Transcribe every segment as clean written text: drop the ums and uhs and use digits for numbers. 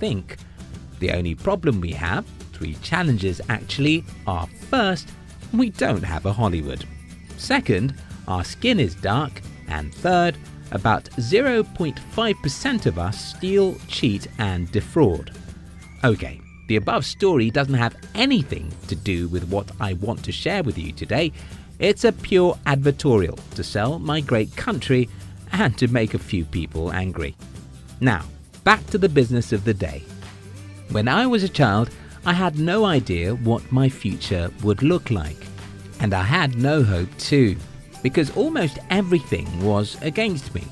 think. The only problem we have, 3 challenges actually, are: first, we don't have a Hollywood. Second, our skin is dark. And third, about 0.5% of us steal, cheat and defraud. Okay, the above story doesn't have anything to do with what I want to share with you today. It's a pure advertorial to sell my great country and to make a few people angry. Now, back to the business of the day. When I was a child, I had no idea what my future would look like. And I had no hope too, because almost everything was against me.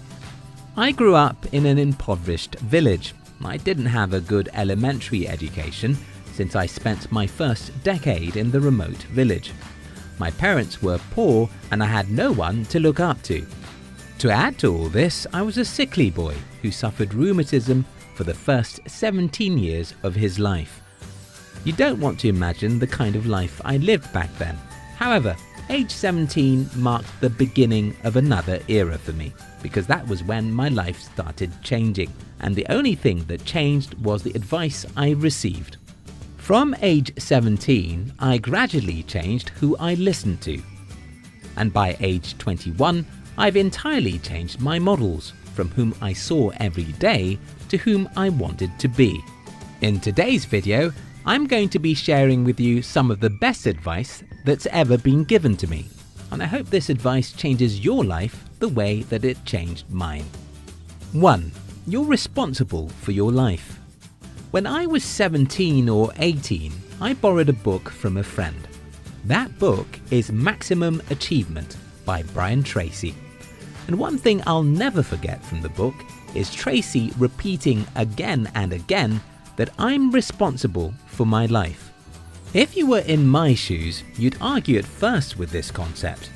I grew up in an impoverished village. I didn't have a good elementary education since I spent my first decade in the remote village. My parents were poor and I had no one to look up to. To add to all this, I was a sickly boy who suffered rheumatism for the first 17 years of his life. You don't want to imagine the kind of life I lived back then. However, age 17 marked the beginning of another era for me, because that was when my life started changing, and the only thing that changed was the advice I received. From age 17, I gradually changed who I listened to. And by age 21, I've entirely changed my models, from whom I saw every day to whom I wanted to be. In today's video, I'm going to be sharing with you some of the best advice that's ever been given to me, and I hope this advice changes your life the way that it changed mine. 1. You're responsible for your life. When I was 17 or 18, I borrowed a book from a friend. That book is Maximum Achievement by Brian Tracy. And one thing I'll never forget from the book is Tracy repeating again and again that I'm responsible for my life. If you were in my shoes, you'd argue at first with this concept.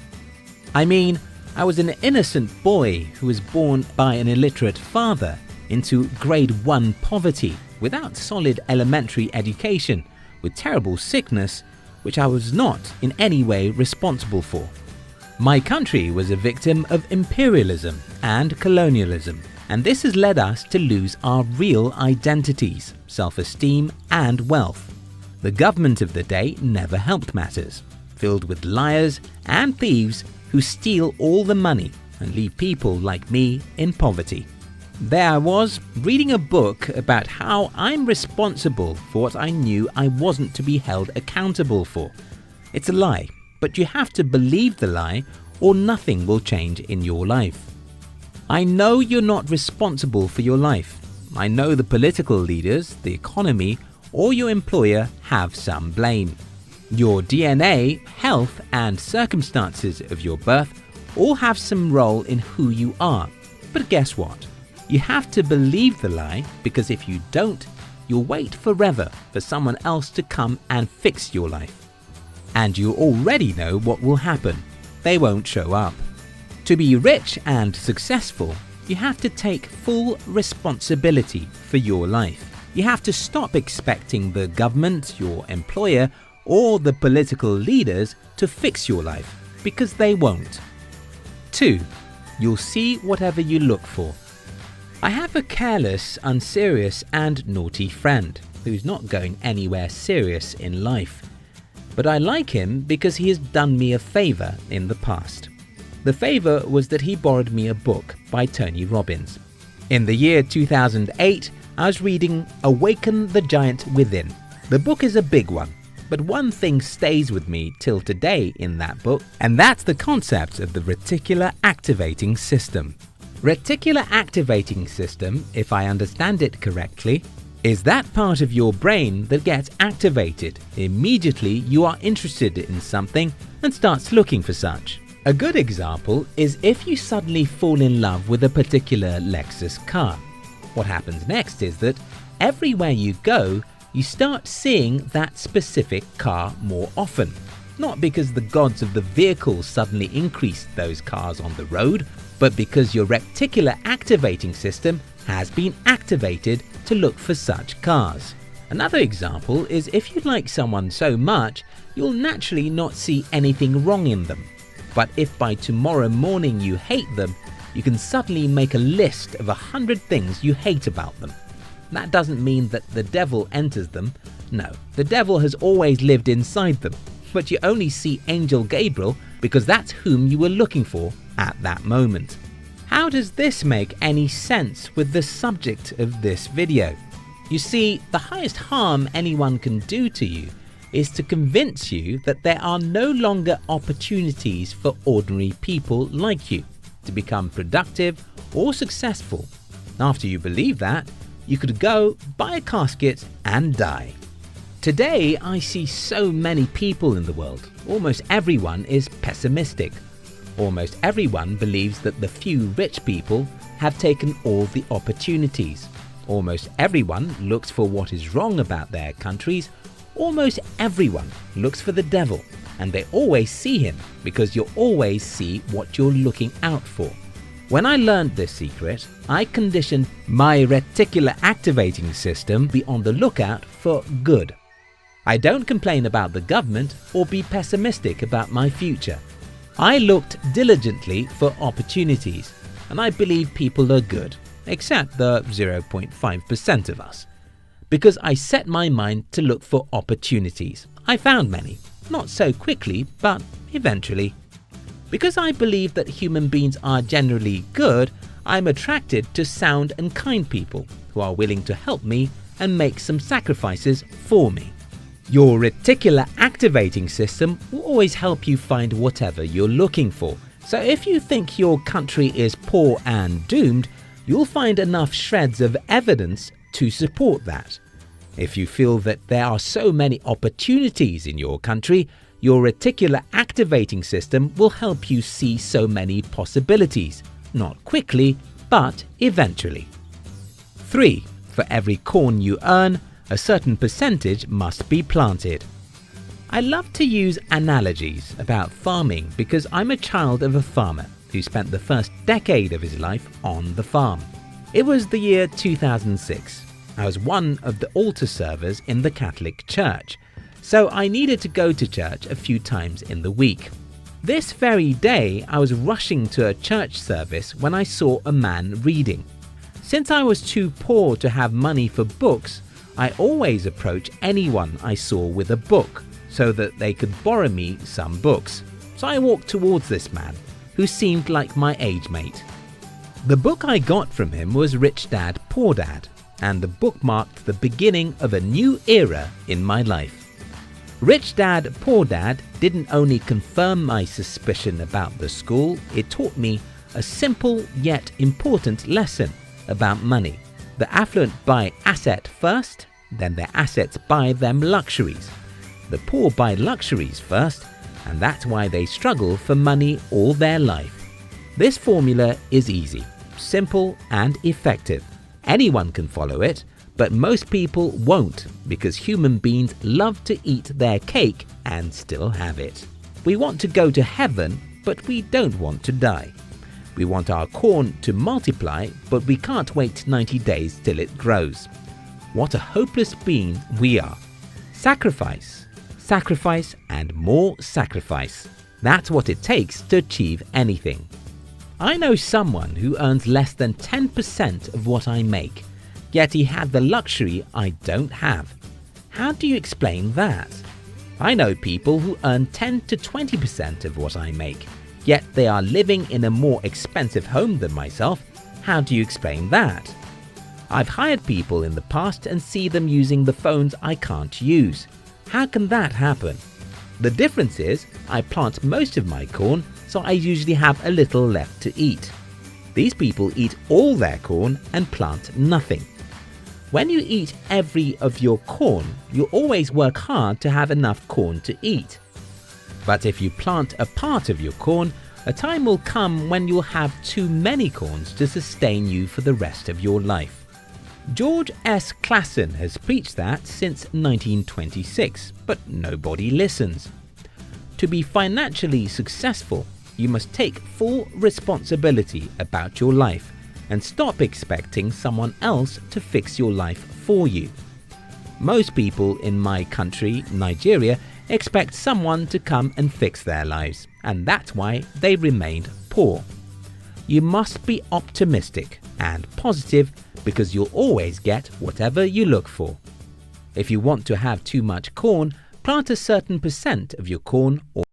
I mean, I was an innocent boy who was born by an illiterate father into grade 1 poverty, without solid elementary education, with terrible sickness, which I was not in any way responsible for. My country was a victim of imperialism and colonialism, and this has led us to lose our real identities, self-esteem and wealth. The government of the day never helped matters, filled with liars and thieves who steal all the money and leave people like me in poverty. There I was, reading a book about how I'm responsible for what I knew I wasn't to be held accountable for. It's a lie, but you have to believe the lie or nothing will change in your life. I know you're not responsible for your life. I know the political leaders, the economy, or your employer have some blame. Your DNA, health, and circumstances of your birth all have some role in who you are. But guess what? You have to believe the lie, because if you don't, you'll wait forever for someone else to come and fix your life. And you already know what will happen. They won't show up. To be rich and successful, you have to take full responsibility for your life. You have to stop expecting the government, your employer, or the political leaders to fix your life, because they won't. 2. You'll see whatever you look for. I have a careless, unserious and naughty friend who's not going anywhere serious in life. But I like him because he has done me a favor in the past. The favor was that he borrowed me a book by Tony Robbins. In the year 2008, I was reading Awaken the Giant Within. The book is a big one, but one thing stays with me till today in that book, and that's the concept of the reticular activating system. Reticular activating system, if I understand it correctly, is that part of your brain that gets activated immediately you are interested in something and starts looking for such. A good example is if you suddenly fall in love with a particular Lexus car. What happens next is that everywhere you go, you start seeing that specific car more often. Not because the gods of the vehicle suddenly increased those cars on the road, but because your reticular activating system has been activated to look for such cars. Another example is if you like someone so much, you'll naturally not see anything wrong in them. But if by tomorrow morning you hate them, you can suddenly make a list of 100 things you hate about them. That doesn't mean that the devil enters them. No, the devil has always lived inside them, but you only see Angel Gabriel because that's whom you were looking for at that moment. How does this make any sense with the subject of this video? You see, the highest harm anyone can do to you is to convince you that there are no longer opportunities for ordinary people like you to become productive or successful. After you believe that, you could go, buy a casket and die. Today, I see so many people in the world. Almost everyone is pessimistic. Almost everyone believes that the few rich people have taken all the opportunities. Almost everyone looks for what is wrong about their countries. Almost everyone looks for the devil, and they always see him because you always see what you're looking out for. When I learned this secret, I conditioned my reticular activating system to be on the lookout for good. I don't complain about the government or be pessimistic about my future. I looked diligently for opportunities, and I believe people are good, except the 0.5% of us. Because I set my mind to look for opportunities. I found many, not so quickly, but eventually. Because I believe that human beings are generally good, I'm attracted to sound and kind people who are willing to help me and make some sacrifices for me. Your reticular activating system will always help you find whatever you're looking for. So if you think your country is poor and doomed, you'll find enough shreds of evidence to support that. If you feel that there are so many opportunities in your country, your reticular activating system will help you see so many possibilities, not quickly, but eventually. 3. For every corn you earn, a certain percentage must be planted. I love to use analogies about farming because I'm a child of a farmer who spent the first decade of his life on the farm. It was the year 2006. I was one of the altar servers in the Catholic Church, so I needed to go to church a few times in the week. This very day, I was rushing to a church service when I saw a man reading. Since I was too poor to have money for books, I always approached anyone I saw with a book so that they could borrow me some books. So I walked towards this man, who seemed like my age mate. The book I got from him was Rich Dad, Poor Dad, and the book marked the beginning of a new era in my life. Rich Dad, Poor Dad didn't only confirm my suspicion about the school, it taught me a simple yet important lesson about money. The affluent buy asset first, then their assets buy them luxuries. The poor buy luxuries first, and that's why they struggle for money all their life. This formula is easy, simple and effective. Anyone can follow it, but most people won't because human beings love to eat their cake and still have it. We want to go to heaven, but we don't want to die. We want our corn to multiply, but we can't wait 90 days till it grows. What a hopeless being we are. Sacrifice, sacrifice and more sacrifice. That's what it takes to achieve anything. I know someone who earns less than 10% of what I make, yet he had the luxury I don't have. How do you explain that? I know people who earn 10 to 20% of what I make, yet they are living in a more expensive home than myself. How do you explain that? I've hired people in the past and see them using the phones I can't use. How can that happen? The difference is I plant most of my corn, so I usually have a little left to eat. These people eat all their corn and plant nothing. When you eat every of your corn, you always work hard to have enough corn to eat. But if you plant a part of your corn, a time will come when you'll have too many corns to sustain you for the rest of your life. George S. Clason has preached that since 1926, but nobody listens. To be financially successful, you must take full responsibility about your life and stop expecting someone else to fix your life for you. Most people in my country, Nigeria, expect someone to come and fix their lives, and that's why they remained poor. You must be optimistic, and positive because you'll always get whatever you look for. If you want to have too much corn, plant a certain percent of your corn or